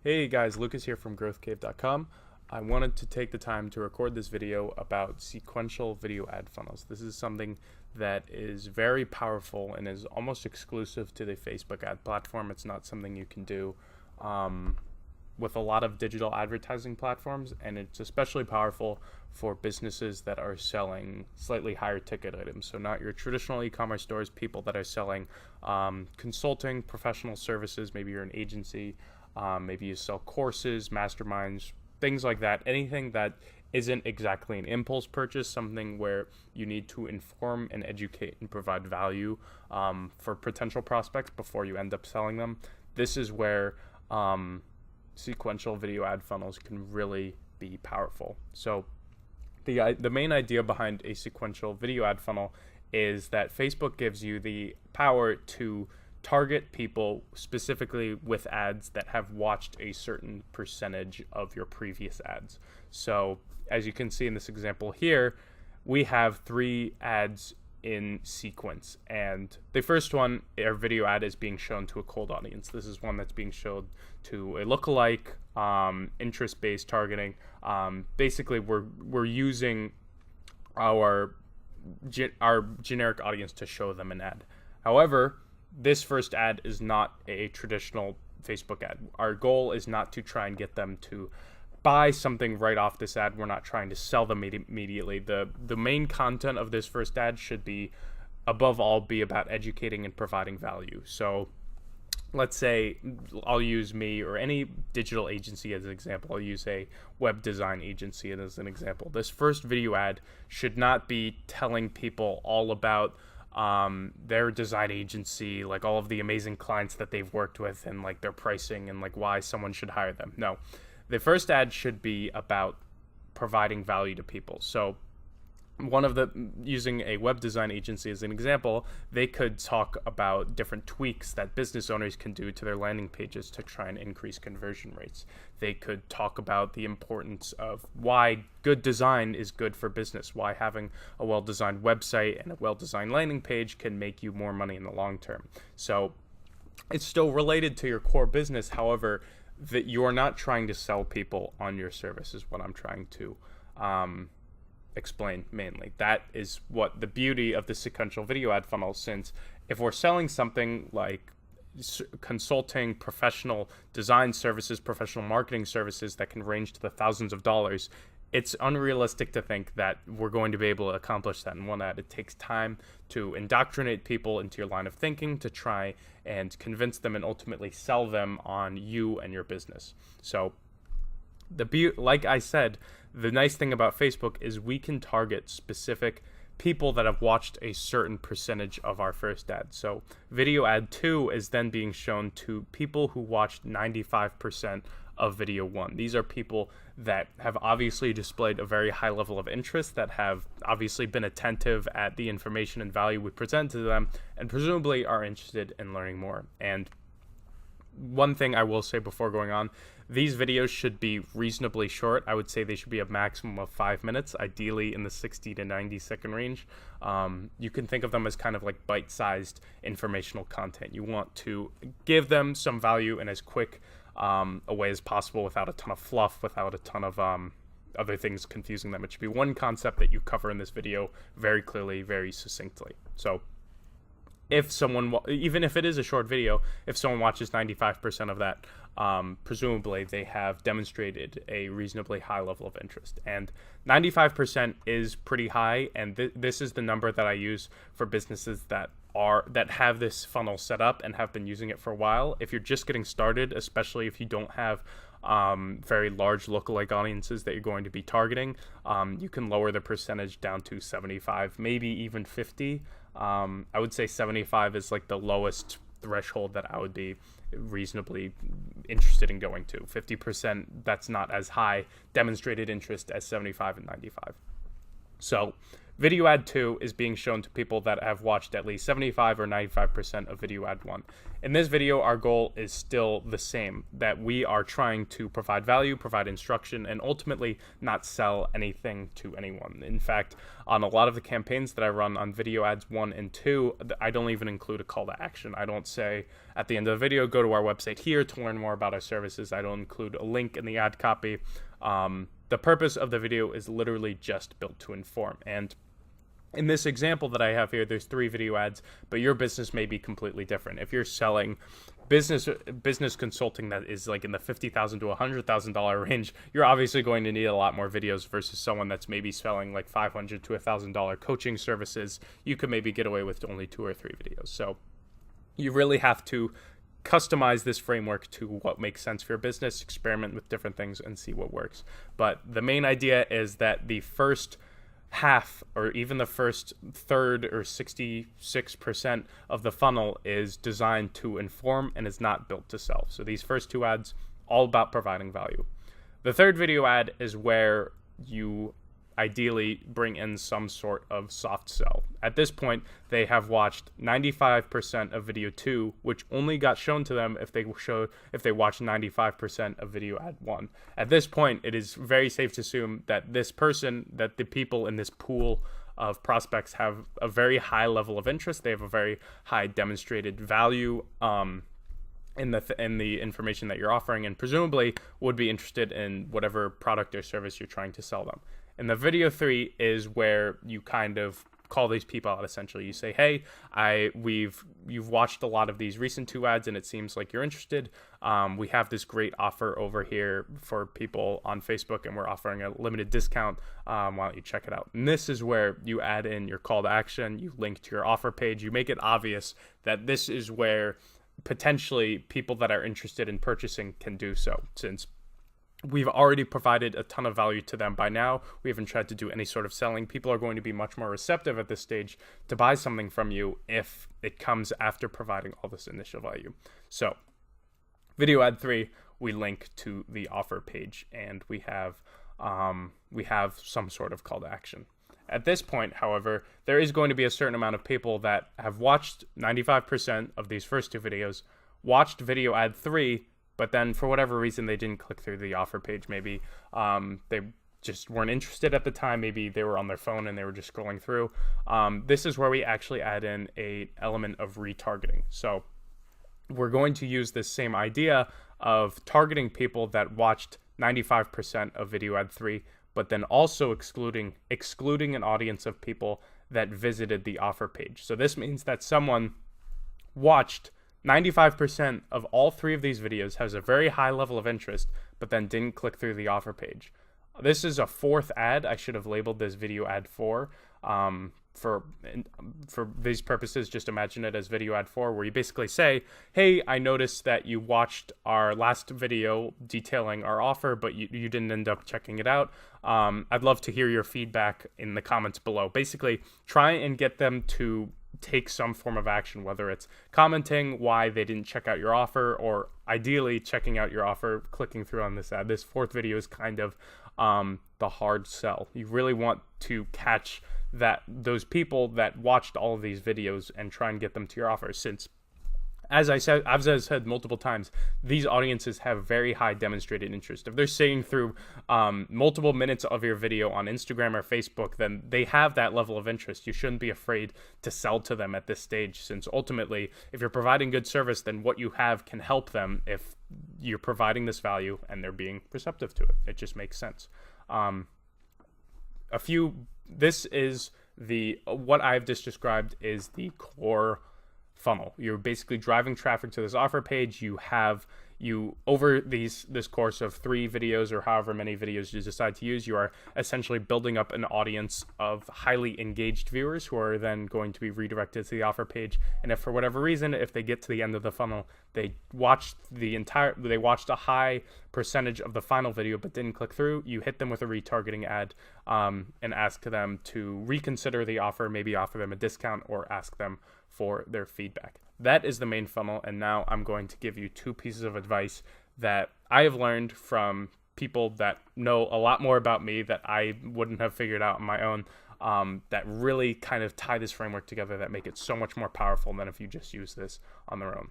Hey guys, Lucas here from growthcave.com. I wanted to take the time to record this video about sequential video ad funnels. This is something that is very powerful and is almost exclusive to the Facebook ad platform. It's not something you can do with a lot of digital advertising platforms, and it's especially powerful for businesses that are selling slightly higher ticket items. So not your traditional e-commerce stores, people that are selling consulting, professional services. Maybe you're an agency. Maybe you sell courses, masterminds, things like that. Anything that isn't exactly an impulse purchase, something where you need to inform and educate and provide value for potential prospects before you end up selling them. This is where sequential video ad funnels can really be powerful. So the main idea behind a sequential video ad funnel is that Facebook gives you the power to target people specifically with ads that have watched a certain percentage of your previous ads. So as you can see in this example here, we have 3 ads in sequence, and the first one, our video ad, is being shown to a cold audience. This is one that's being shown to a lookalike, interest-based targeting. Basically, we're using our generic audience to show them an ad. However, this first ad is not a traditional Facebook ad. Our goal is not to try and get them to buy something right off this ad. We're not trying to sell them immediately. The main content of this first ad should be, above all, be about educating and providing value. So let's say I'll use me or any digital agency as an example. I'll use a web design agency as an example. This first video ad should not be telling people all about their design agency, like all of the amazing clients that they've worked with and like their pricing and like why someone should hire them. No, the first ad should be about providing value to people. So using a web design agency as an example, they could talk about different tweaks that business owners can do to their landing pages to try and increase conversion rates. They could talk about the importance of why good design is good for business, why having a well-designed website and a well-designed landing page can make you more money in the long term. So it's still related to your core business, however, that you're not trying to sell people on your service is what I'm trying to explain mainly. That is what the beauty of the sequential video ad funnel, since if we're selling something like consulting, professional design services, professional marketing services that can range to the thousands of dollars, it's unrealistic to think that we're going to be able to accomplish that in one ad. It takes time to indoctrinate people into your line of thinking, to try and convince them and ultimately sell them on you and your business. So like I said, the nice thing about Facebook is we can target specific people that have watched a certain percentage of our first ad. So video ad 2 is then being shown to people who watched 95% of video 1. These are people that have obviously displayed a very high level of interest, that have obviously been attentive at the information and value we present to them, and presumably are interested in learning more. And one thing I will say before going on, these videos should be reasonably short. I would say they should be a maximum of 5 minutes, ideally in the 60 to 90 second range. You can think of them as kind of like bite-sized informational content. You want to give them some value in as quick a way as possible, without a ton of fluff, without a ton of other things confusing them. It should be one concept that you cover in this video very clearly, very succinctly. So if someone, even if it is a short video, if someone watches 95% of that, presumably they have demonstrated a reasonably high level of interest. And 95% is pretty high, and this is the number that I use for businesses that have this funnel set up and have been using it for a while. If you're just getting started, especially if you don't have very large lookalike audiences that you're going to be targeting, you can lower the percentage down to 75, maybe even 50. I would say 75 is like the lowest threshold that I would be reasonably interested in going to. 50%, that's not as high demonstrated interest as 75 and 95. So Video ad 2 is being shown to people that have watched at least 75 or 95% of video ad 1. In this video, our goal is still the same, that we are trying to provide value, provide instruction, and ultimately not sell anything to anyone. In fact, on a lot of the campaigns that I run on video ads 1 and 2, I don't even include a call to action. I don't say at the end of the video, go to our website here to learn more about our services. I don't include a link in the ad copy. The purpose of the video is literally just built to inform. And in this example that I have here, there's 3 video ads, but your business may be completely different. If you're selling business consulting that is like in the $50,000 to $100,000 range, you're obviously going to need a lot more videos versus someone that's maybe selling like $500 to $1,000 coaching services. You could maybe get away with only 2 or 3 videos. So you really have to customize this framework to what makes sense for your business, experiment with different things, and see what works. But the main idea is that the first half or even the first third or 66% of the funnel is designed to inform and is not built to sell. So these first 2 ads, all about providing value. The third video ad is where you ideally bring in some sort of soft sell. At this point, they have watched 95% of video 2, which only got shown to them if they watched 95% of video ad 1. At this point, it is very safe to assume that that the people in this pool of prospects have a very high level of interest. They have a very high demonstrated value in the information that you're offering, and presumably would be interested in whatever product or service you're trying to sell them. And the video 3 is where you kind of call these people out. Essentially, you say, hey, you've watched a lot of these recent 2 ads and it seems like you're interested. We have this great offer over here for people on Facebook and we're offering a limited discount. Why don't you check it out? And this is where you add in your call to action, you link to your offer page, you make it obvious that this is where potentially people that are interested in purchasing can do so, since we've already provided a ton of value to them by now. We haven't tried to do any sort of selling. People are going to be much more receptive at this stage to buy something from you if it comes after providing all this initial value. So video ad 3, we link to the offer page and we have some sort of call to action. At this point, however, there is going to be a certain amount of people that have watched 95% of these first 2 videos, watched video ad 3, but then for whatever reason, they didn't click through the offer page. Maybe they just weren't interested at the time. Maybe they were on their phone and they were just scrolling through. This is where we actually add in an element of retargeting. So we're going to use this same idea of targeting people that watched 95% of video ad 3, but then also excluding an audience of people that visited the offer page. So this means that someone watched 95% of all 3 of these videos, has a very high level of interest, but then didn't click through the offer page. This is a 4th ad. I should have labeled this video ad 4. For these purposes, just imagine it as video ad 4, where you basically say, hey, I noticed that you watched our last video detailing our offer, but you didn't end up checking it out. I'd love to hear your feedback in the comments below. Basically, try and get them to take some form of action, whether it's commenting why they didn't check out your offer, or ideally checking out your offer, clicking through on this ad. This 4th video is kind of the hard sell. You really want to catch those people that watched all of these videos and try and get them to your offer, since as I said multiple times, these audiences have very high demonstrated interest. If they're seeing through multiple minutes of your video on Instagram or Facebook, then they have that level of interest. You shouldn't be afraid to sell to them at this stage, since ultimately, if you're providing good service, then what you have can help them if you're providing this value and they're being receptive to it. It just makes sense. This is what I've just described is the core funnel. You're basically driving traffic to this offer page. Over this course of 3 videos or however many videos you decide to use, you are essentially building up an audience of highly engaged viewers who are then going to be redirected to the offer page. And if for whatever reason, if they get to the end of the funnel, they watched a high percentage of the final video but didn't click through, you hit them with a retargeting ad and ask them to reconsider the offer, maybe offer them a discount or ask them for their feedback. That is the main funnel, and now I'm going to give you 2 pieces of advice that I have learned from people that know a lot more about me that I wouldn't have figured out on my own. that really kind of tie this framework together that make it so much more powerful than if you just use this on their own.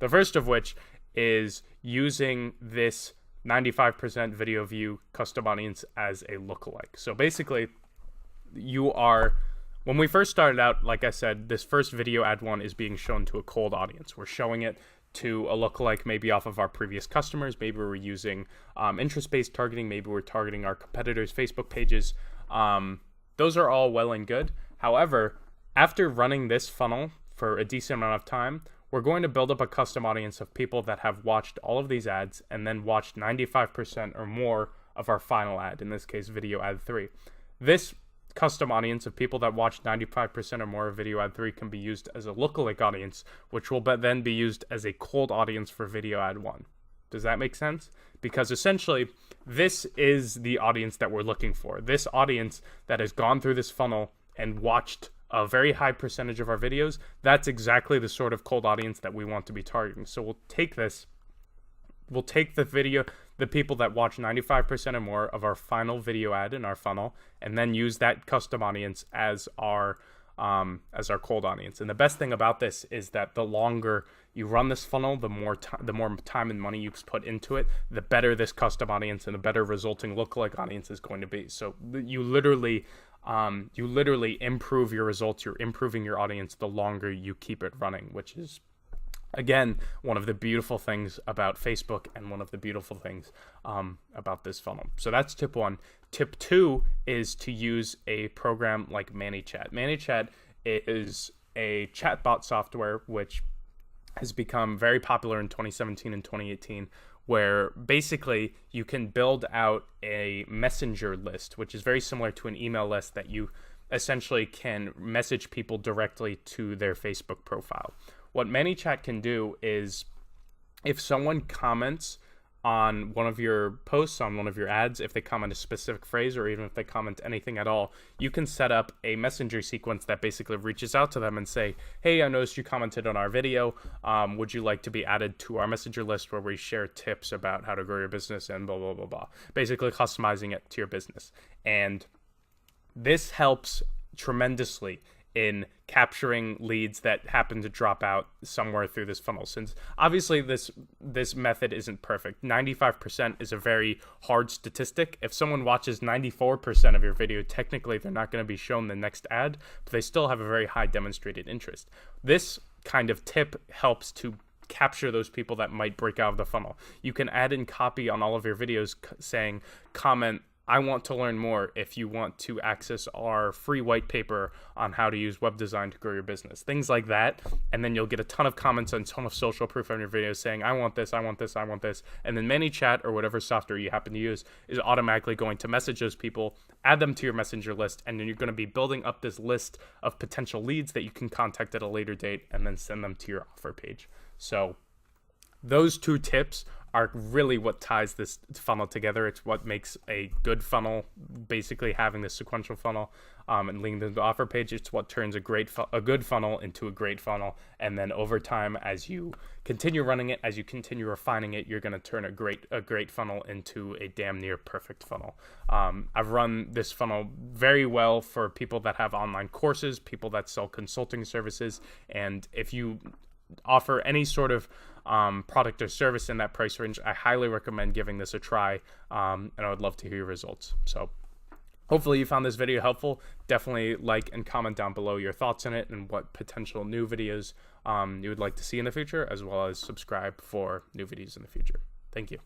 The first of which is using this 95% video view custom audience as a lookalike. So basically, when we first started out, like I said, this first video ad one is being shown to a cold audience. We're showing it to a lookalike maybe off of our previous customers. Maybe we're using interest-based targeting. Maybe we're targeting our competitors' Facebook pages. Those are all well and good. However, after running this funnel for a decent amount of time, we're going to build up a custom audience of people that have watched all of these ads and then watched 95% or more of our final ad, in this case, video ad 3. This custom audience of people that watch 95% or more of video ad 3 can be used as a lookalike audience, which will then be used as a cold audience for video ad 1. Does that make sense? Because essentially, this is the audience that we're looking for. This audience that has gone through this funnel and watched a very high percentage of our videos, that's exactly the sort of cold audience that we want to be targeting. So we'll take the people that watch 95% or more of our final video ad in our funnel, and then use that custom audience as our cold audience. And the best thing about this is that the longer you run this funnel, the more time and money you put into it, the better this custom audience and the better resulting lookalike audience is going to be. So you literally improve your results. You're improving your audience the longer you keep it running, which is, again, one of the beautiful things about Facebook and one of the beautiful things about this funnel. So that's tip 1. Tip 2 is to use a program like ManyChat. ManyChat is a chatbot software which has become very popular in 2017 and 2018, where basically you can build out a messenger list, which is very similar to an email list that you essentially can message people directly to their Facebook profile. What ManyChat can do is, if someone comments on one of your posts, on one of your ads, if they comment a specific phrase, or even if they comment anything at all, you can set up a messenger sequence that basically reaches out to them and say, hey, I noticed you commented on our video. Would you like to be added to our messenger list where we share tips about how to grow your business and blah, blah, blah, blah. Basically customizing it to your business. And this helps tremendously in capturing leads that happen to drop out somewhere through this funnel. Since obviously this method isn't perfect. 95% is a very hard statistic. If someone watches 94% of your video, technically they're not going to be shown the next ad, but they still have a very high demonstrated interest. This kind of tip helps to capture those people that might break out of the funnel. You can add in copy on all of your videos saying, comment, I want to learn more, if you want to access our free white paper on how to use web design to grow your business. Things like that. And then you'll get a ton of comments and a ton of social proof on your videos saying, I want this, I want this, I want this. And then ManyChat, or whatever software you happen to use, is automatically going to message those people, add them to your messenger list, and then you're going to be building up this list of potential leads that you can contact at a later date and then send them to your offer page. So those 2 tips are really what ties this funnel together. It's what makes a good funnel, basically having this sequential funnel and linking to the offer page. It's what turns a good funnel into a great funnel. And then over time, as you continue running it, as you continue refining it, you're going to turn a great funnel into a damn near perfect funnel. I've run this funnel very well for people that have online courses, people that sell consulting services, and if you offer any sort of product or service in that price range, I highly recommend giving this a try, and I would love to hear your results. So hopefully you found this video helpful. Definitely like and comment down below your thoughts on it and what potential new videos you would like to see in the future, as well as subscribe for new videos in the future. Thank you.